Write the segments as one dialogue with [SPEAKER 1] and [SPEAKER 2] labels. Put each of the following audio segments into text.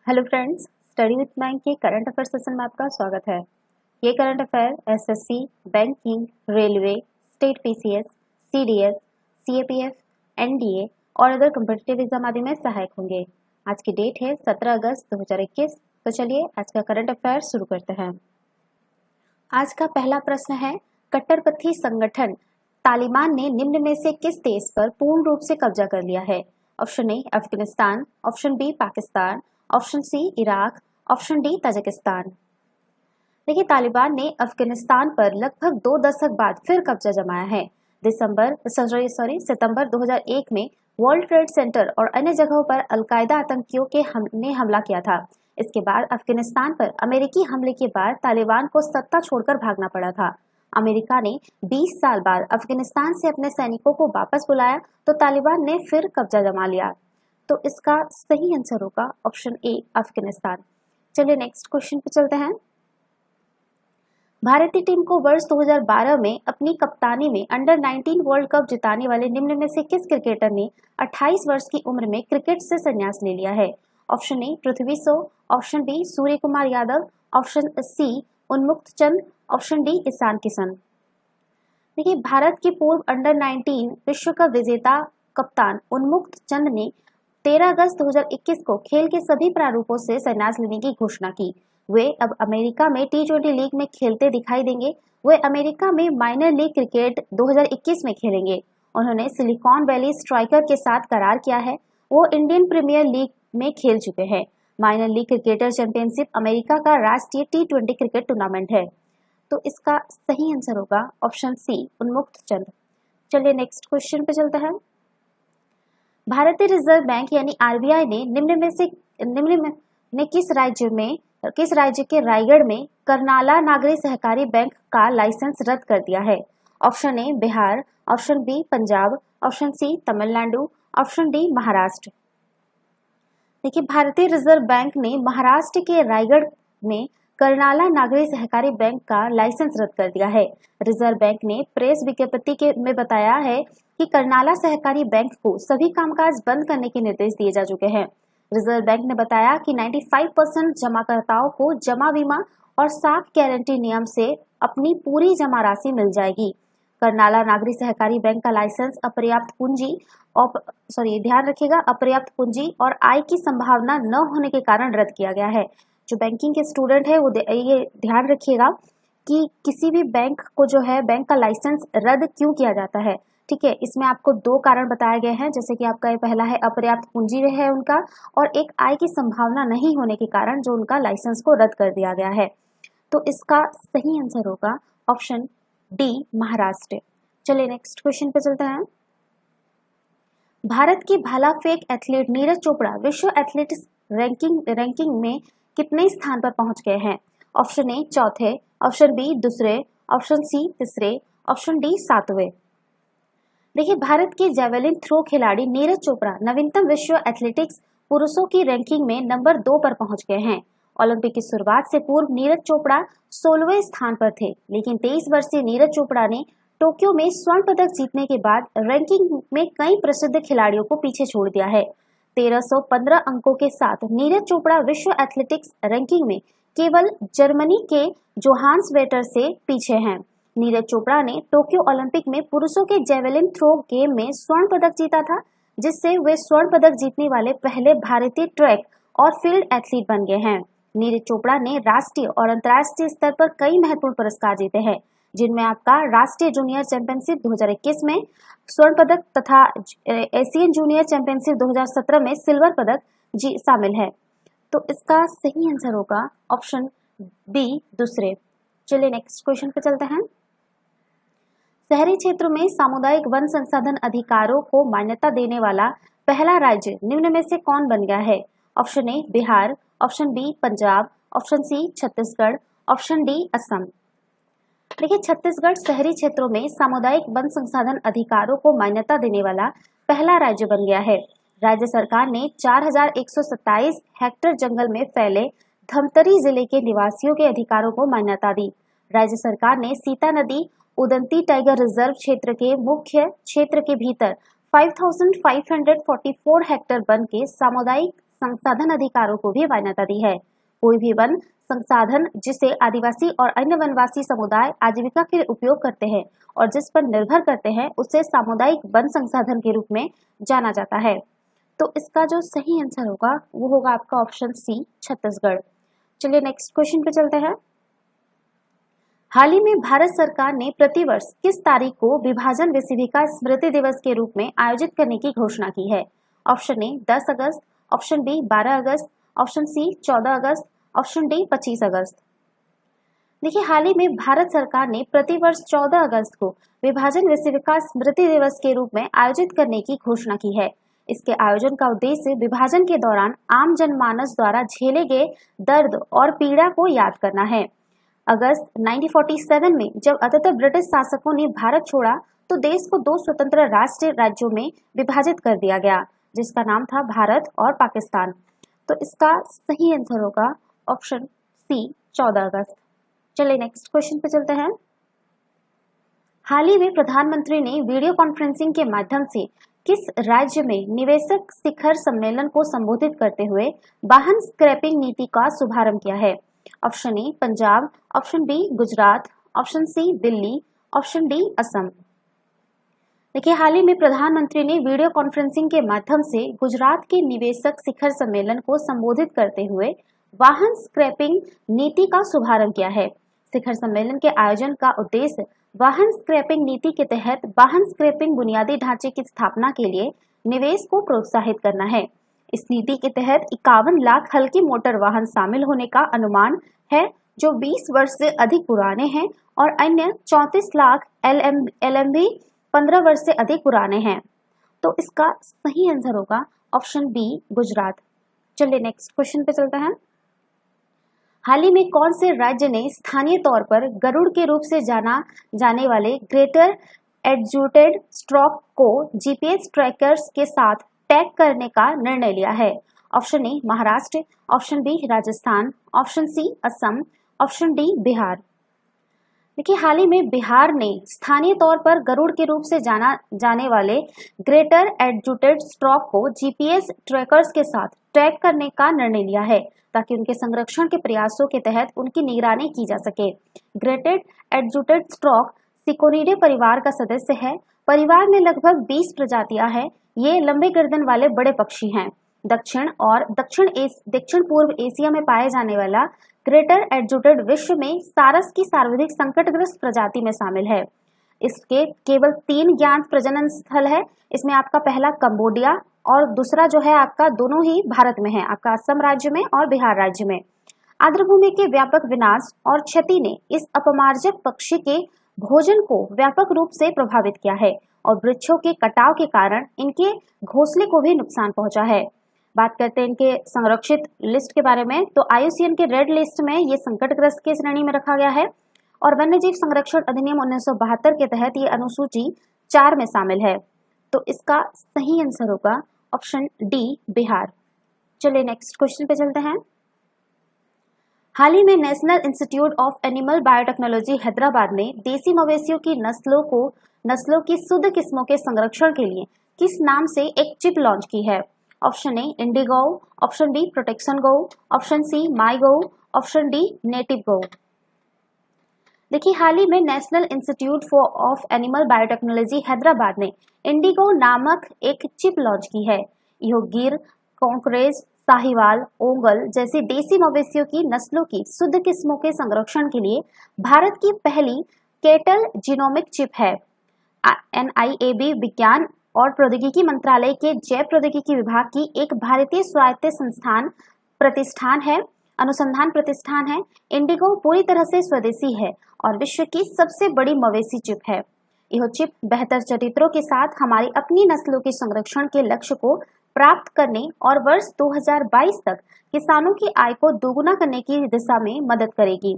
[SPEAKER 1] Hello friends, study with bank के current affair session में आपका स्वागत है। ये current affair SSC, banking, railway, state PCS, CDS, CAPF, NDA और अदर कॉम्पिटिटिव एग्जाम आदि में सहायक होंगे। आज की डेट है 17 अगस्त 2021। तो चलिए आज का करंट अफेयर शुरू करते हैं। आज का पहला प्रश्न है, कट्टरपंथी संगठन तालिबान ने निम्न में से किस देश पर पूर्ण रूप से कब्जा कर लिया है? Option A Afghanistan, option B Pakistan, option C Iraq, option D Tajikistan. देखिए, तालिबान ने अफगानिस्तान पर लगभग 2 दशक बाद फिर कब्जा जमाया है। सितंबर 2001 में वर्ल्ड ट्रेड सेंटर और अन्य जगहों पर अलकायदा आतंकियों ने हमला किया था। इसके बाद अफगानिस्तान पर अमेरिकी हमले के बाद तालिबान को सत्ता छोड़कर भागना पड़ा था। अमेरिका ने 20 साल बाद अफगानिस्तान से अपने सैनिकों को वापस बुलाया तो तालिबान ने फिर कब्जा जमा लिया। तो इसका सही आंसर होगा ऑप्शन ए अफगानिस्तान। चलिए नेक्स्ट क्वेश्चन पे चलते हैं। भारतीय टीम को वर्ष 2012 में अपनी कप्तानी में अंडर 19 वर्ल्ड कप जिताने वाले निम्न में से किस क्रिकेटर ने 28 वर्ष की उम्र में क्रिकेट से संन्यास ले लिया है? Option A Prithvi Shaw, option B Surya Kumar Yadav, option C Unmukt Chand, option D Ishan Kishan. देखिए, भारत की पूर्व अंडर 19 विश्व कप विजेता कप्तान उन्मुक्त चंद ने 13 अगस्त 2021 को खेल के सभी प्रारूपों से संन्यास लेने की घोषणा की। वे अब अमेरिका में टी20 लीग में खेलते दिखाई देंगे। वे अमेरिका में माइनर लीग क्रिकेट 2021 में खेलेंगे। उन्होंने सिलिकॉन वैली स्ट्राइकर के साथ करार किया है। वो इंडियन प्रीमियर लीग में खेल चुके हैं। Minor league cricketer championship America का राष्ट्रीय टी20 क्रिकेट टूर्नामेंट है। तो इसका सही आंसर होगा ऑप्शन सी उन्मुक्त चंद। चलिए नेक्स्ट क्वेश्चन पे चलते हैं। भारतीय रिजर्व बैंक यानी आरबीआई ने निम्न में किस राज्य के रायगढ़ में करनाला नागरी सहकारी बैंक का लाइसेंस रद्द कर दिया है? Option A Bihar, option B Punjab, option C Tamil Nadu, option D Maharashtra. देखिए, भारतीय रिजर्व बैंक ने महाराष्ट्र के रायगढ़ में करनाला नागरी सहकारी बैंक का लाइसेंस रद्द कर दिया है। रिजर्व बैंक ने प्रेस विज्ञप्ति में बताया है कि करनाला सहकारी बैंक को सभी कामकाज बंद करने के निर्देश दिए जा चुके हैं। रिजर्व बैंक ने बताया कि 95% जमाकर्ताओं को जमा बीमा और साख गारंटी नियम से अपनी पूरी जमा राशि मिल जाएगी। करनाला नागरी सहकारी बैंक का लाइसेंस अपर्याप्त पूंजी और आय की संभावना न होने के कारण रद्द किया गया है। जो बैंकिंग के स्टूडेंट है वो ये ध्यान रखिएगा कि किसी भी बैंक को जो है बैंक का लाइसेंस रद्द क्यों किया जाता है। ठीक है, इसमें आपको 2 कारण बताए गए हैं, जैसे कि आपका ये पहला है अपर्याप्त पूंजी है उनका, और एक आय की संभावना नहीं होने के कारण जो उनका लाइसेंस को रद्द कर दिया गया है। तो इसका सही आंसर होगा ऑप्शन डी महाराष्ट्र। चलिए नेक्स्ट क्वेश्चन पे चलते हैं। भारत के भाला फेंक एथलीट नीरज चोपड़ा विश्व एथलेटिक्स रैंकिंग में कितने स्थान पर पहुंच गए हैं? ऑप्शन ए चौथे, ऑप्शन बी दूसरे, ऑप्शन सी तीसरे, ऑप्शन डी सातवें। देखिए, भारत के जेवलिन थ्रो खिलाड़ी नीरज चोपड़ा नवीनतम विश्व एथलेटिक्स पुरुषों की रैंकिंग में नंबर 2 पर पहुंच गए हैं। ओलंपिक की शुरुआत से पूर्व नीरज चोपड़ा 16वें स्थान पर थे, लेकिन 23 वर्षीय नीरज चोपड़ा ने टोक्यो में स्वर्ण पदक जीतने के बाद रैंकिंग में कई प्रसिद्ध खिलाड़ियों को पीछे छोड़ दिया है। 1315 अंकों के साथ नीरज चोपड़ा विश्व एथलेटिक्स रैंकिंग में केवल जर्मनी के जोहान्स वेटर से पीछे हैं। नीरज चोपड़ा ने टोक्यो ओलंपिक में पुरुषों के जेवलिन थ्रो गेम में स्वर्ण पदक जीता था, जिससे वे स्वर्ण पदक जीतने वाले पहले भारतीय ट्रैक और फील्ड एथलीट बन गए हैं। नीरज चोपड़ा ने राष्ट्रीय और अंतर्राष्ट्रीय स्तर पर कई महत्वपूर्ण पुरस्कार जीते हैं, जिनमें आपका राष्ट्रीय जूनियर चैंपियनशिप 2021 में स्वर्ण पदक तथा एशियन जूनियर चैंपियनशिप 2017 में सिल्वर पदक शामिल है। तो इसका सही आंसर होगा ऑप्शन बी दूसरे। चलिए नेक्स्ट क्वेश्चन पे चलते हैं। शहरी क्षेत्रों में सामुदायिक वन संसाधन अधिकारों को मान्यता देने वाला पहला राज्य निम्न में से कौन बन गया है? Option A Bihar, option B Punjab, option C Chhattisgarh, option D Assam. देखिए, छत्तीसगढ़ शहरी क्षेत्रों में सामुदायिक वन संसाधन अधिकारों को मान्यता देने वाला पहला राज्य बन गया है। राज्य सरकार ने 4127 हेक्टेयर जंगल में फैले धमतरी जिले के निवासियों के अधिकारों को मान्यता दी। राज्य सरकार ने सीता नदी उदंती टाइगर रिजर्व क्षेत्र के मुख्य क्षेत्र के भीतर 5544 हेक्टेयर वन के सामुदायिक संसाधन अधिकारों को भी मान्यता दी है। कोई भी वन संसाधन जिसे आदिवासी और अन्य वनवासी समुदाय आजीविका के लिए उपयोग करते हैं और जिस पर निर्भर करते हैं उसे सामुदायिक वन संसाधन के रूप में जाना जाता है। तो इसका जो सही आंसर होगा वो होगा आपका ऑप्शन सी, छत्तीसगढ़। चलिए नेक्स्ट क्वेश्चन पे चलते हैं। हाल ही में भारत सरकार ने प्रतिवर्ष किस तारीख को विभाजन विशिविका स्मृति दिवस के रूप में आयोजित करने की घोषणा की है? ऑप्शन ए 10 अगस्त, ऑप्शन बी 12 अगस्त, ऑप्शन सी 14 अगस्त, ऑप्शन डी 25 अगस्त। देखिए, हाल ही में भारत सरकार ने प्रतिवर्ष 14 अगस्त को विभाजन विशिविका स्मृति दिवस के रूप में आयोजित करने की घोषणा की है। इसके आयोजन का उद्देश्य विभाजन के दौरान आम जनमानस द्वारा झेले गए दर्द और पीड़ा को याद करना है। अगस्त 1947 में जब अंततः ब्रिटिश शासकों ने भारत छोड़ा तो देश को 2 स्वतंत्र राष्ट्रीय राज्यों में विभाजित कर दिया गया, जिसका नाम था भारत और पाकिस्तान। तो इसका सही आंसर होगा ऑप्शन सी, 14 अगस्त। चलिए नेक्स्ट क्वेश्चन पे चलते हैं। हाल ही में प्रधानमंत्री ने वीडियो कॉन्फ्रेंसिंग के माध्यम से किस राज्य में निवेशक शिखर सम्मेलन को संबोधित करते हुए वाहन स्क्रैपिंग नीति का शुभारंभ किया है? Option A Punjab, option B Gujarat, option C Delhi, option D Assam. देखिए, हाल ही में प्रधानमंत्री ने वीडियो कॉन्फ्रेंसिंग के माध्यम से गुजरात के निवेशक शिखर सम्मेलन को संबोधित करते हुए वाहन स्क्रैपिंग नीति का शुभारंभ किया है। शिखर सम्मेलन के आयोजन का उद्देश्य वाहन स्क्रैपिंग नीति के तहत वाहन स्क्रैपिंग बुनियादी ढांचे की स्थापना के लिए निवेश को प्रोत्साहित करना है। इस नीति के तहत 51 लाख हल्की मोटर वाहन शामिल होने का अनुमान है जो 20 वर्ष से अधिक पुराने हैं और अन्य 34 लाख LMV 15 वर्ष से अधिक पुराने हैं। तो इसका सही आंसर होगा ऑप्शन बी, गुजरात। चलिए नेक्स्ट क्वेश्चन पे चलते हैं। हाल ही में कौन से राज्य ने स्थानीय तौर पर गरुड़ के रूप से जाना जाने वाले ग्रेटर एडजुटेड स्ट्रोक को GPS ट्रैकर्स के साथ टैग करने का निर्णय लिया है? Option A Maharashtra, option B Rajasthan, option C Assam, option D Bihar. देखिए, हाल ही में बिहार ने स्थानीय तौर पर गरुड़ के रूप से जाना जाने वाले ग्रेटर एडजुटेड स्ट्रोक को GPS ट्रैकर्स के साथ टैग करने का निर्णय लिया है ताकि उनके संरक्षण के प्रयासों के तहत उनकी निगरानी की जा सके। ग्रेटर एडजुटेड स्ट्रोक सिकोनिडे परिवार का सदस्य है। परिवार में लगभग 20 प्रजातियां हैं। ये लंबे गर्दन वाले बड़े पक्षी हैं। दक्षिण पूर्व एशिया में पाए जाने वाला ग्रेटर एडजुटेड विश्व में सारस की सर्वाधिक संकटग्रस्त प्रजाति में शामिल है। इसके केवल 3 ज्ञात प्रजनन स्थल है। इसमें आपका पहला कंबोडिया और दूसरा जो है आपका दोनों ही भारत में है, आपका असम राज्य में और बिहार राज्य में। आर्द्रभूमि के व्यापक विनाश और क्षति ने इस अपमार्जक पक्षी के भोजन को व्यापक रूप से प्रभावित किया है और वृक्षों के कटाव के कारण इनके घोंसले को भी नुकसान पहुंचा है। बात करते हैं इनके संरक्षित लिस्ट के बारे में, तो IUCN के रेड लिस्ट में ये संकटग्रस्त की श्रेणी में रखा गया है और वन्यजीव संरक्षण अधिनियम 1972 के तहत ये अनुसूची 4 में शामिल है। तो इसका सही आंसर होगा ऑप्शन डी, बिहार। चलिए नेक्स्ट क्वेश्चन पे चलते हैं। हाल ही में national institute of animal biotechnology Hyderabad ने देसी मवेशियों की नस्लों की शुद्ध किस्मों के संरक्षण के लिए किस नाम से एक चिप लॉन्च की है? Option A IndiGau, option B protection go, option C my go, option D native go. देखिए, हाल ही में national institute of animal biotechnology Hyderabad ने इंडिगो नामक एक चिप लॉन्च की है। यह गिर, कॉन्करेज, साहिवाल, ओंगल जैसी देसी मवेशियों की नस्लों की शुद्ध किस्मों के संरक्षण के लिए भारत की पहली केटल जीनोमिक चिप है। NIAB विज्ञान और प्रौद्योगिकी मंत्रालय के जैव प्रौद्योगिकी विभाग की एक भारतीय स्वायत्त अनुसंधान प्रतिष्ठान है। इंडिगो पूरी तरह से स्वदेशी है और विश्व की सबसे बड़ी मवेशी चिप है। यह चिप बेहतर चरित्रों के साथ हमारी अपनी नस्लों के संरक्षण के लक्ष्य को प्राप्त करने और वर्ष 2022 तक किसानों की आय को दोगुना करने की दिशा में मदद करेगी।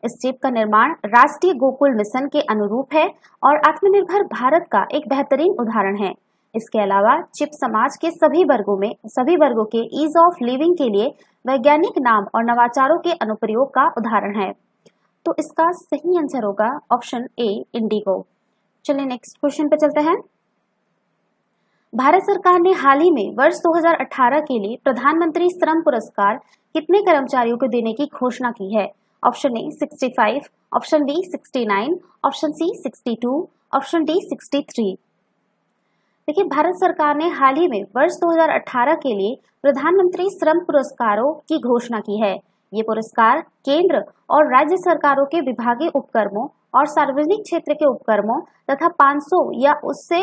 [SPEAKER 1] इस चिप का निर्माण राष्ट्रीय गोकुल मिशन के अनुरूप है और आत्मनिर्भर भारत का एक बेहतरीन उदाहरण है। इसके अलावा चिप समाज के सभी वर्गों के ईज ऑफ लिविंग के लिए वैज्ञानिक नाम और नवाचारों के अनुप्रयोग का उदाहरण है। तो इसका सही आंसर होगा ऑप्शन ए, इंडिगो। चलिए नेक्स्ट क्वेश्चन पे चलते हैं। भारत सरकार ने हाल ही में वर्ष 2018 के लिए प्रधानमंत्री श्रम पुरस्कार कितने कर्मचारियों को देने की घोषणा की है? Option A 65, option B 69, option C 62, option D 63। देखिए, भारत सरकार ने हाल ही में वर्ष 2018 के लिए प्रधानमंत्री श्रम पुरस्कारों की घोषणा की है। ये पुरस्कार केंद्र और राज्य सरकारों के विभागीय उपक्रमों और सार्वजनिक क्षेत्र के उपक्रमों तथा 500 या उससे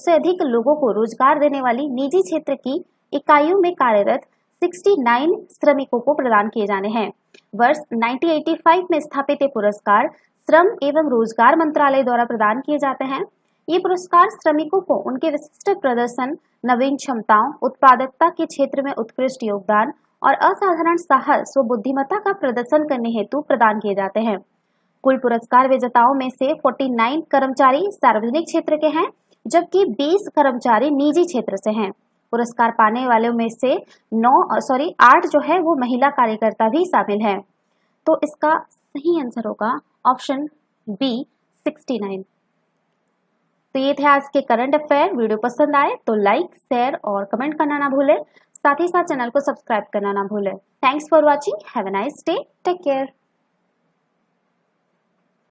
[SPEAKER 1] अधिक लोगों को रोजगार देने वाली निजी क्षेत्र की इकाइयों में कार्यरत 69 श्रमिकों को प्रदान किए जाने हैं। वर्ष 1985 में स्थापित ये पुरस्कार श्रम एवं रोजगार मंत्रालय द्वारा प्रदान किए जाते हैं। ये पुरस्कार श्रमिकों को उनके विशिष्ट प्रदर्शन, नवीन क्षमताओं, उत्पादकता के क्षेत्र में उत्कृष्ट योगदान और असाधारण साहस व बुद्धिमत्ता का प्रदर्शन करने हेतु प्रदान किए जाते हैं। कुल पुरस्कार विजेताओं में से 49 कर्मचारी सार्वजनिक क्षेत्र के हैं, जबकि 20 कर्मचारी निजी क्षेत्र से हैं। पुरस्कार पाने वालों में से 8 जो है वो महिला कार्यकर्ता भी शामिल हैं। तो इसका सही आंसर होगा ऑप्शन बी 69। तो ये थे आज के करंट अफेयर। वीडियो पसंद आए तो लाइक, शेयर और कमेंट करना ना भूलें। साथ ही साथ चैनल को सब्सक्राइब करना ना भूलें। Thanks for watching. Have a nice day. Take care.